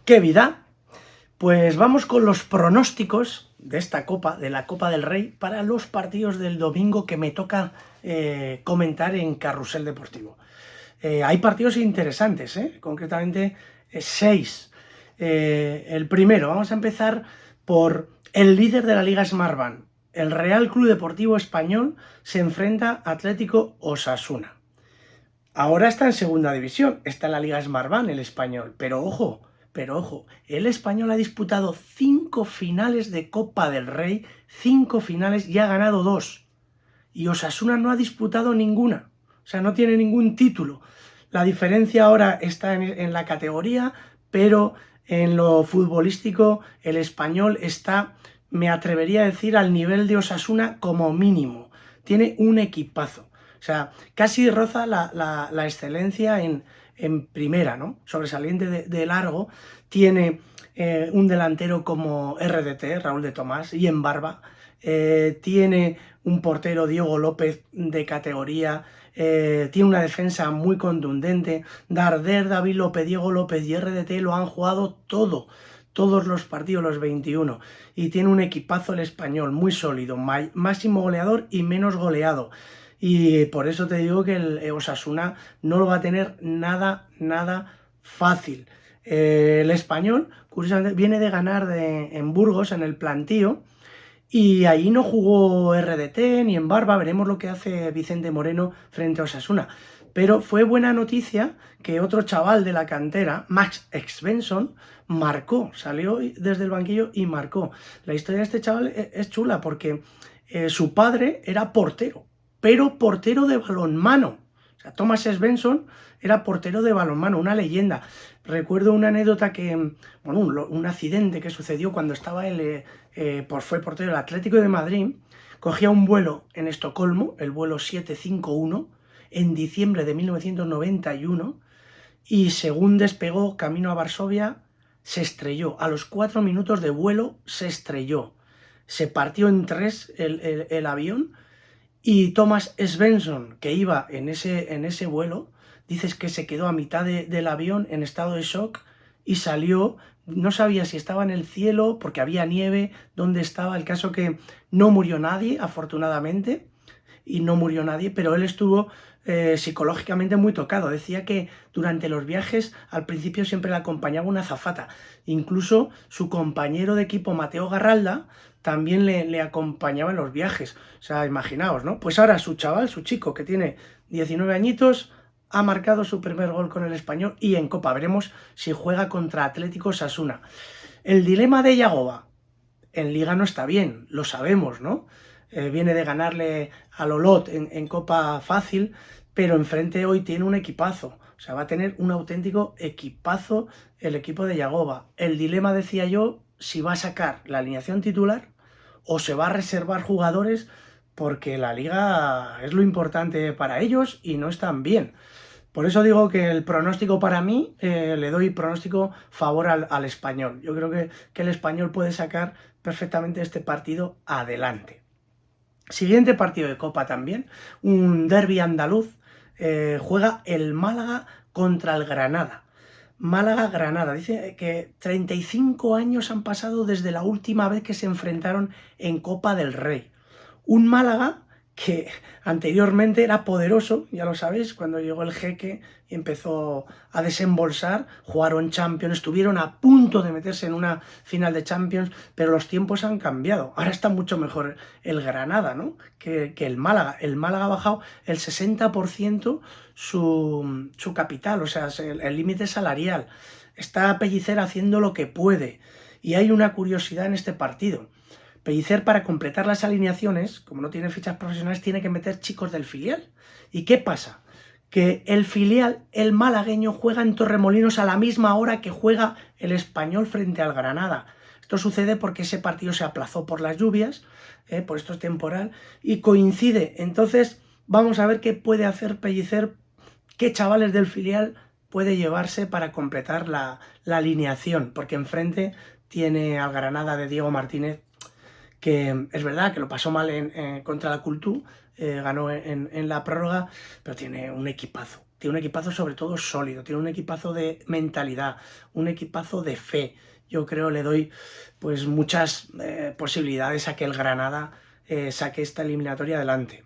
¡Qué vida! Pues vamos con los pronósticos de esta Copa, de la Copa del Rey, para los partidos del domingo que me toca comentar en Carrusel Deportivo. Hay partidos interesantes, concretamente 6. El primero, vamos a empezar por el líder de la Liga Smartbank. El Real Club Deportivo Español se enfrenta a Atlético Osasuna. Ahora está en segunda división, está en la Liga Smartbank el Español, pero ojo, el Español ha disputado 5 finales de Copa del Rey, 5 finales y ha ganado 2. Y Osasuna no ha disputado ninguna, o sea, no tiene ningún título. La diferencia ahora está en la categoría, pero en lo futbolístico el Español está, me atrevería a decir, al nivel de Osasuna como mínimo. Tiene un equipazo. O sea, casi roza la excelencia en primera, ¿no? Sobresaliente de largo. Tiene un delantero como RDT, Raúl de Tomás, y en barba. Tiene un portero, Diego López, de categoría. Tiene una defensa muy contundente. Darder, David López, Diego López y RDT lo han jugado todos los partidos, los 21. Y tiene un equipazo el Español, muy sólido, máximo goleador y menos goleado. Y por eso te digo que el Osasuna no lo va a tener nada fácil. El Español, curiosamente, viene de ganar en Burgos, en el Plantío, y ahí no jugó RDT ni en barba. Veremos lo que hace Vicente Moreno frente a Osasuna. Pero fue buena noticia que otro chaval de la cantera, Max Svensson, marcó, salió desde el banquillo y marcó. La historia de este chaval es chula porque su padre era portero, pero portero de balonmano. O sea, Thomas Svensson era portero de balonmano, una leyenda. Recuerdo una anécdota bueno, un accidente que sucedió cuando estaba él, fue portero del Atlético de Madrid. Cogía un vuelo en Estocolmo, el vuelo 751, en diciembre de 1991, y según despegó camino a Varsovia, se estrelló. A los 4 minutos de vuelo se estrelló. Se partió en 3 el avión. Y Thomas Svensson, que iba en ese vuelo, dices que se quedó a mitad del avión en estado de shock y salió, no sabía si estaba en el cielo porque había nieve, dónde estaba. El caso que no murió nadie, afortunadamente, y no murió nadie, pero él estuvo psicológicamente muy tocado. Decía que durante los viajes al principio siempre le acompañaba una azafata. Incluso su compañero de equipo, Mateo Garralda, también le acompañaba en los viajes. O sea, imaginaos, ¿no? Pues ahora su chaval, su chico, que tiene 19 añitos, ha marcado su primer gol con el Español y en Copa. Veremos si juega contra Atlético Osasuna. El dilema de Yagoba. En Liga no está bien, lo sabemos, ¿no? Viene de ganarle al Olot en Copa fácil, pero enfrente hoy tiene un equipazo. O sea, va a tener un auténtico equipazo el equipo de Yagoba. El dilema, decía yo, si va a sacar la alineación titular o se va a reservar jugadores, porque la Liga es lo importante para ellos y no están bien. Por eso digo que el pronóstico para mí, le doy pronóstico favor al Español. Yo creo que el Español puede sacar perfectamente este partido adelante. Siguiente partido de Copa también, un derbi andaluz. Juega el Málaga contra el Granada. Málaga-Granada. Dice que 35 años han pasado desde la última vez que se enfrentaron en Copa del Rey. Un Málaga que anteriormente era poderoso, ya lo sabéis, cuando llegó el Jeque y empezó a desembolsar, jugaron Champions, estuvieron a punto de meterse en una final de Champions, pero los tiempos han cambiado. Ahora está mucho mejor el Granada, ¿no? que el Málaga. El Málaga ha bajado el 60% su capital, o sea, el límite salarial. Está Pellicer haciendo lo que puede. Y hay una curiosidad en este partido. Pellicer, para completar las alineaciones, como no tiene fichas profesionales, tiene que meter chicos del filial. ¿Y qué pasa? Que el filial, el malagueño, juega en Torremolinos a la misma hora que juega el Español frente al Granada. Esto sucede porque ese partido se aplazó por las lluvias, por esto es temporal, y coincide. Entonces, vamos a ver qué puede hacer Pellicer, qué chavales del filial puede llevarse para completar la alineación, porque enfrente tiene al Granada de Diego Martínez, que es verdad que lo pasó mal contra la Cultú, ganó en la prórroga, pero tiene un equipazo. tiene un equipazo sobre todo sólido, tiene un equipazo de mentalidad, un equipazo de fe. Yo creo le doy pues muchas posibilidades a que el Granada saque esta eliminatoria adelante.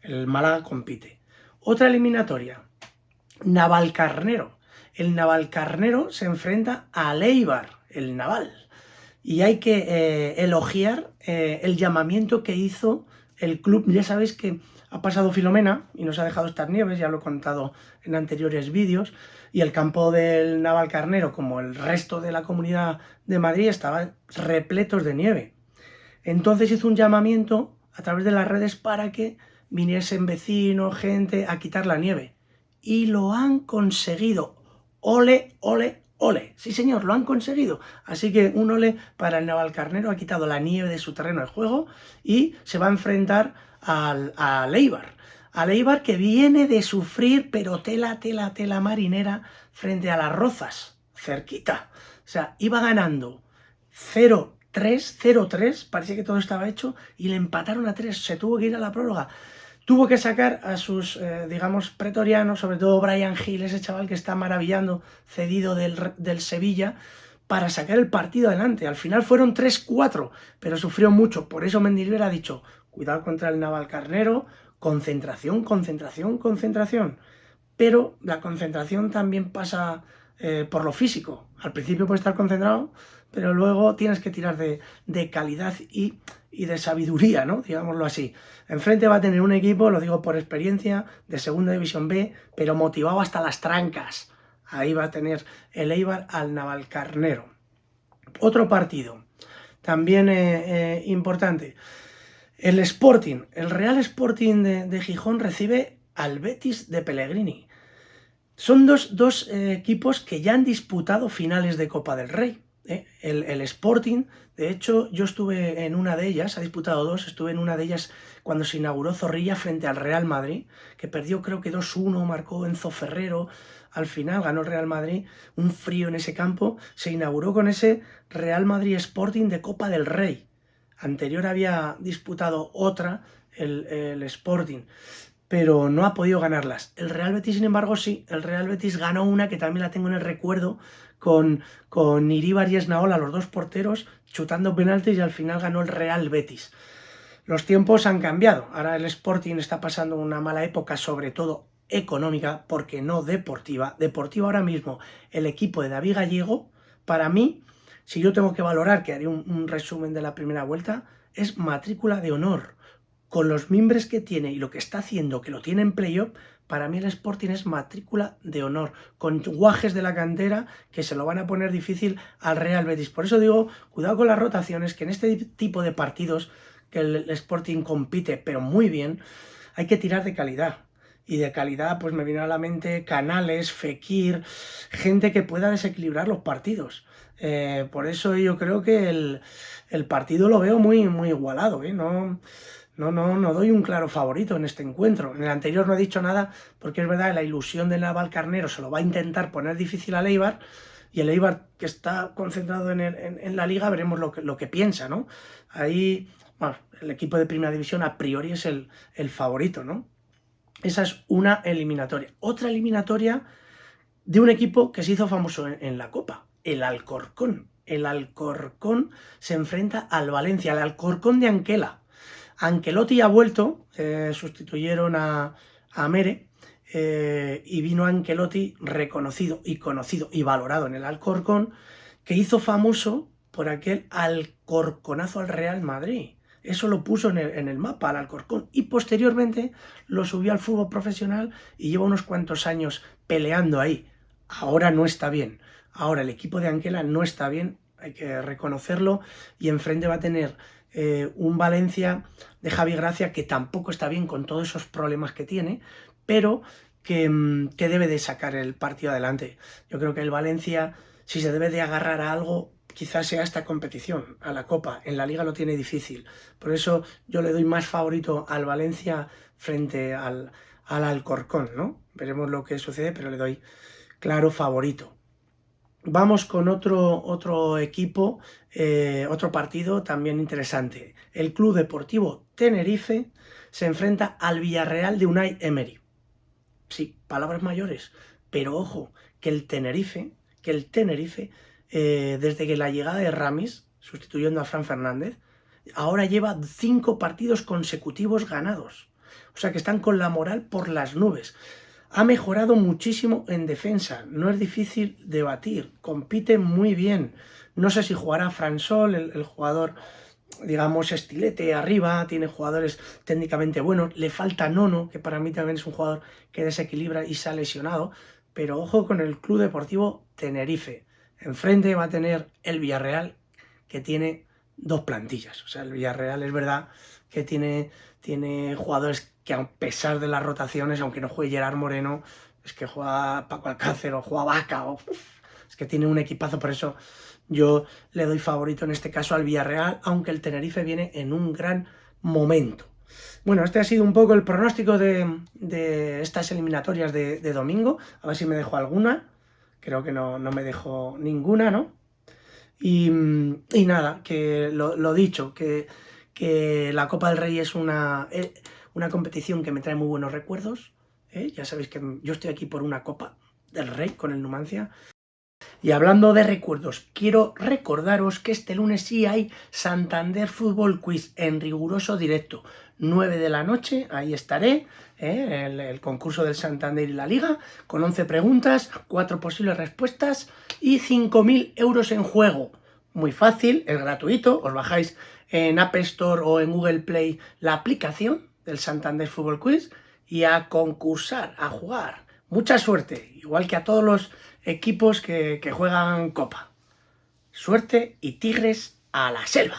El Málaga compite. Otra eliminatoria, Navalcarnero. El Navalcarnero se enfrenta al Eibar, el Naval. Y hay que elogiar el llamamiento que hizo el club. Ya sabéis que ha pasado Filomena y nos ha dejado estas nieves, ya lo he contado en anteriores vídeos, y el campo del Navalcarnero, como el resto de la Comunidad de Madrid, estaban repletos de nieve. Entonces hizo un llamamiento a través de las redes para que viniesen vecinos, gente, a quitar la nieve. Y lo han conseguido. Ole, ole, ole. Sí, señor, lo han conseguido. Así que un ole para el Navalcarnero. Ha quitado la nieve de su terreno de juego y se va a enfrentar al Eibar. Al Eibar, que viene de sufrir, pero tela marinera frente a las Rozas, cerquita. O sea, iba ganando 0-3, parecía que todo estaba hecho, y le empataron a 3, se tuvo que ir a la prórroga. Tuvo que sacar a sus, digamos, pretorianos, sobre todo Bryan Gil, ese chaval que está maravillando, cedido del Sevilla, para sacar el partido adelante. Al final fueron 3-4, pero sufrió mucho. Por eso Mendilibar ha dicho, cuidado contra el Navalcarnero, concentración, concentración, concentración. Pero la concentración también pasa por lo físico. Al principio puedes estar concentrado, pero luego tienes que tirar de calidad y de sabiduría, ¿no? Digámoslo así. Enfrente va a tener un equipo, lo digo por experiencia, de Segunda División B, pero motivado hasta las trancas. Ahí va a tener el Eibar al Navalcarnero. Otro partido, también importante. El Sporting, el Real Sporting de Gijón recibe al Betis de Pellegrini. Son dos equipos que ya han disputado finales de Copa del Rey. El Sporting, de hecho, yo estuve en una de ellas, ha disputado 2, estuve en una de ellas cuando se inauguró Zorrilla frente al Real Madrid, que perdió creo que 2-1, marcó Enzo Ferrero, al final ganó el Real Madrid, un frío en ese campo, se inauguró con ese Real Madrid Sporting de Copa del Rey. Anterior había disputado otra, el Sporting, pero no ha podido ganarlas. El Real Betis, sin embargo, sí. El Real Betis ganó una que también la tengo en el recuerdo, con Iríbar y Esnaola, los dos porteros, chutando penaltis, y al final ganó el Real Betis. Los tiempos han cambiado. Ahora el Sporting está pasando una mala época, sobre todo económica, porque no deportiva. Deportiva ahora mismo, el equipo de David Gallego, para mí, si yo tengo que valorar, que haré un resumen de la primera vuelta, es matrícula de honor. Con los mimbres que tiene y lo que está haciendo, que lo tiene en playoff, para mí el Sporting es matrícula de honor, con guajes de la cantera que se lo van a poner difícil al Real Betis. Por eso digo, cuidado con las rotaciones, que en este tipo de partidos que el Sporting compite, pero muy bien, hay que tirar de calidad. Y de calidad, pues me viene a la mente Canales, Fekir, gente que pueda desequilibrar los partidos. Por eso yo creo que el partido lo veo muy, muy igualado, ¿eh? No doy un claro favorito en este encuentro. En el anterior no he dicho nada porque es verdad que la ilusión del Navalcarnero se lo va a intentar poner difícil al Eibar, y el Eibar, que está concentrado en la liga, veremos lo que piensa, ¿no? Ahí, bueno, el equipo de Primera División a priori es el favorito, ¿no? Esa es una eliminatoria. Otra eliminatoria de un equipo que se hizo famoso en la Copa, el Alcorcón. El Alcorcón se enfrenta al Valencia, al Alcorcón de Anquela. Ancelotti ha vuelto, sustituyeron a Mere, y vino Ancelotti reconocido y conocido y valorado en el Alcorcón, que hizo famoso por aquel alcorconazo al Real Madrid. Eso lo puso en el mapa, al Alcorcón, y posteriormente lo subió al fútbol profesional y lleva unos cuantos años peleando ahí. Ahora no está bien. Ahora el equipo de Anquela no está bien, hay que reconocerlo, y enfrente va a tener un Valencia de Javi Gracia que tampoco está bien con todos esos problemas que tiene, pero que debe de sacar el partido adelante. Yo creo que el Valencia, si se debe de agarrar a algo, quizás sea esta competición, a la Copa. En la Liga lo tiene difícil. Por eso yo le doy más favorito al Valencia frente al Alcorcón, ¿no? Veremos lo que sucede, pero le doy claro favorito. Vamos con otro equipo, otro partido también interesante. El Club Deportivo Tenerife se enfrenta al Villarreal de Unai Emery. Sí, palabras mayores, pero ojo, que el Tenerife, desde que la llegada de Ramis, sustituyendo a Fran Fernández, ahora lleva 5 partidos consecutivos ganados. O sea que están con la moral por las nubes. Ha mejorado muchísimo en defensa, no es difícil debatir, compite muy bien. No sé si jugará Fran Sol, el jugador, digamos, estilete arriba, tiene jugadores técnicamente buenos, le falta Nono, que para mí también es un jugador que desequilibra y se ha lesionado, pero ojo con el Club Deportivo Tenerife. Enfrente va a tener el Villarreal, que tiene 2 plantillas. O sea, el Villarreal es verdad que tiene jugadores que, a pesar de las rotaciones, aunque no juegue Gerard Moreno, es que juega Paco Alcácer o juega Vaca, es que tiene un equipazo. Por eso yo le doy favorito en este caso al Villarreal, aunque el Tenerife viene en un gran momento. Bueno, este ha sido un poco el pronóstico de estas eliminatorias de domingo. A ver si me dejo alguna. Creo que no me dejo ninguna, ¿no? Y nada, que lo dicho, que la Copa del Rey es una competición que me trae muy buenos recuerdos. Ya sabéis que yo estoy aquí por una Copa del Rey con el Numancia. Y hablando de recuerdos, quiero recordaros que este lunes sí hay Santander Fútbol Quiz en riguroso directo. 9 de la noche, ahí estaré, el concurso del Santander y la Liga, con 11 preguntas, 4 posibles respuestas y 5.000 euros en juego. Muy fácil, es gratuito, os bajáis en App Store o en Google Play la aplicación del Santander Fútbol Quiz y a concursar, a jugar. Mucha suerte, igual que a todos los equipos que juegan Copa. Suerte y Tigres a la selva.